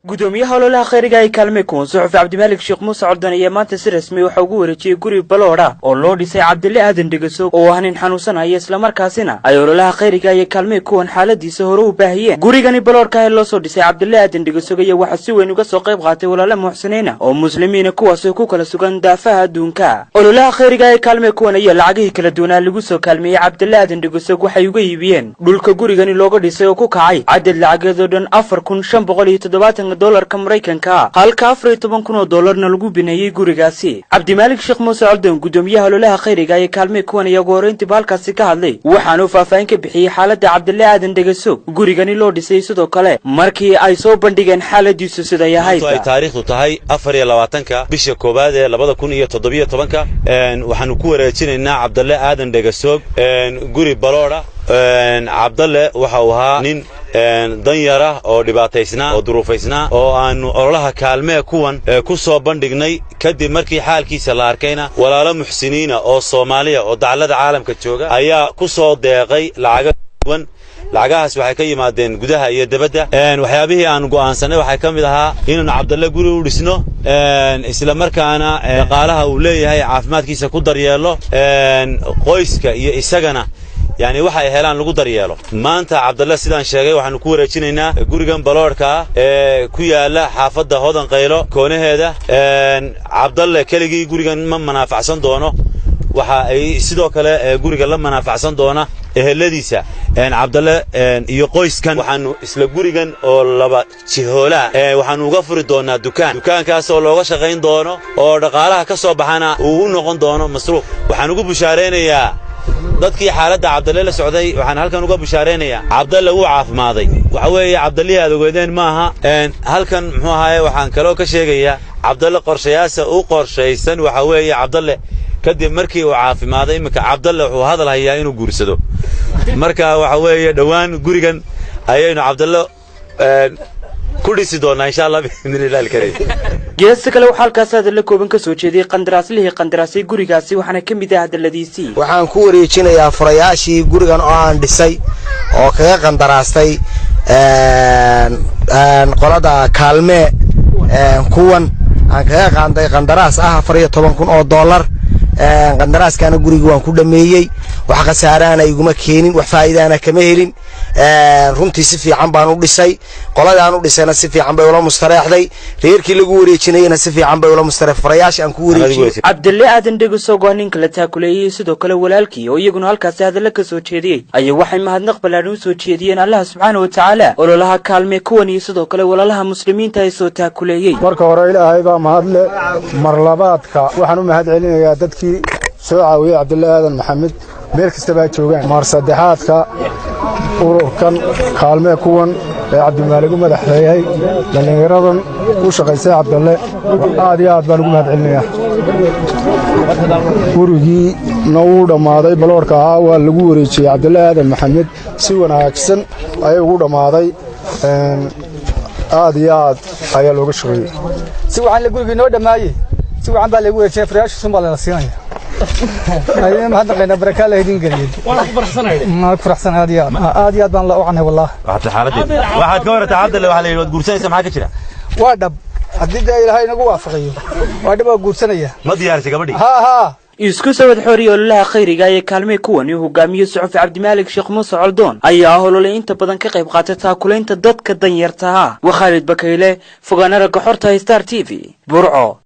gudoomiyaha ololaha khayriga ay kaalme kuwan suxuf cabdimaalik sheekh muuse cordon iyo maanta si rasmi waxa ugu wareejiyay guri baloodha oo loo dhisay cabdille aadan dhegaso oo ah nin xanuunsanaya isla markaasina ay ololaha khayriga iyo kaalme kuwan xaaladiisa hore u baahiyeen gurigani baloodhka ee loo soo dhisay cabdille aadan dhegaso iyo waxa si weyn uga soo qayb qaatay walaalo muxsiniina oo muslimiina kuwaas oo ku kala sugan daafaha adduunka ololaha khayriga ee kaalme kuwan iyo lacagihii kala duwanaa lagu soo kaalmeeyay cabdille aadan dhegaso waxay uga iibiyeen dhulka gurigani looga dhisay oo ku kacay cadad lacageedoo dhan $4,570 Mareykanka halka $14,000 lagu bineeyay gurigaasi cabdimaalik sheekh muuse cordon gudoomiyaha ololaha khayriga ee kaalme kuwan iyo gooreyntii halkaasi ka hadlay waxaanu faahfaahin ka bixiyay xaaladda cabdille aadan dhegaso gurigani loo dhisay sidoo kale markii ay soo bandhigeen xaaladiisu sida yahay ay taariikhdu tahay 24 bisha koobaad ee 2017 waxaanu ku wareejinaynaa cabdille aadan dhegaso guri baloodha cabdille waxa uu ahaa nin danyara oo dhibaataysnaa oo duruufaysnaa oo aanu ololaha kaalme kuwan ku soo bandhignay kadib markii xaalkiisa la arkayna walaalo muxsiniina oo Soomaaliya oo dacallada caalamka jooga ayaa ku soo deeqay lacagahaas waxay ka yimaadeen gudaha iyo dibadda waxyaabihii aan go'aansanay waxay ka mid ahaa inaan cabdille guri u dhisno isla markaana dhaqaalaha uu leeyahay caafimaadkiisa ku daryeelo qoyska iyo isagana يعني waxay helaan lagu daryeelo maanta cabdille sidaan sheegay waxaanu ku wareejinaynaa gurigan baloodhka ku yaala xaafadda hodan qaylo koonaheeda cabdille keligii gurigan ma manaafacsan doono waxa ay sidoo kale guriga la manaafacsan doona eheladiisa cabdille iyo qoyskan waxaanu isla gurigan oo laba jihoola waxaanu uga furi doonaa dukaankaas oo looga shaqayn doono oo dhaqaalaha ka soo baxana uu u noqon doono masruuf waxaan ugu bushaareynaya dadkii xaaladda cabdille la socday waxaan halkan uga bushaareynaya cabdille wuu caafimaaday waxa weeye cabdille aad ogeedeen maaha halkan muxuu ahaay waxaan kaloo ka sheegayaa cabdille qorshayaasha uu qorshaysan waxa weeye cabdille kadib markii uu caafimaaday imika cabdille wuxuu hadal hayaa inuu guursado marka waxa weeye dhawaan gurigan ayaynu cabdille ku dhisi doonaa insha Allah biidhnilaahi kareem geesta kale waxa halkaas la kooban ka soo jeeday qandaraasay gurigaasi waxaana ka mid ah hadaladiisii waxaan ku wareejinayaa furayaashii gurigan oo aan dhisay oo kaga qandaraastay qolada kaalme kuwan aan kaga qaanday qandaraas ah $14,000 qandaraaskana guriga waan ku dhameeyay wax khasaarana iguma keenin wax faa'iidana kama helin runtii si fiican baan u dhisay qoladaan u dhisayna si fiican bay ula mustareexday reerkii lagu wareejinayna si fiican bay ula mustareex farayaasha aan ku wareejiyay cabdille aadan dhegaso gooninka la taakuleeyay sidoo kale walaalkii oo iyaguna halkaas hadal ka soo jeediyay ayaa waxay mahadnaq balaarin soo jeediyeen Allah subhanahu wa ta'ala ololaha kaalme kuwan iyo sidoo kale walaalaha muslimiinta ay soo taakuleeyay marka hore Ilaahay baa mahadle mar labaadka waxaan u mahad celinayaa dadkii soo caawiyay cabdille aadan maxamed meel kasta baa joogaan mar saddexaadka ururkan kaalme kuwan ee cabdimaalik madaxweeyay dhalinyaradan u shaqaysay cabdille aad iyo aad baan ugu mahad celinayaa gurigii noo dhamaaday baloodhka waa lagu wareejiyay cabdille aadan maxamed si wanaagsan ayay ugu dhamaaday aad iyo aad ayaa looga shaqeeyay si waxaan la gurigii noo dhamaayay si waxaan baa lagu wareejiyay farayaasha Soomaaliya la siinaya ayay ma hadda baraka la idin galiyay ma faraxsan aad iyo aad baan la wacnay wallahi waxaad ka warata cabdille waxa la yiraahdo guursanaysa maxaa ka jira waa dhab hadii Ilaahay nagu waafaqiyo waa dhab guursanaya ma diyaarisay gabadhii ha isku sawad xori ololaha khayriga ee kaalme kuwan iyo hogaamiye suxuf cabdimaalik sheekh muuse cordon ayaa olole inta badan ka qayb qaatay taakuleynta dadka danyarta ah Khalid Bakayle fogaanada Goxorta Star TV Burco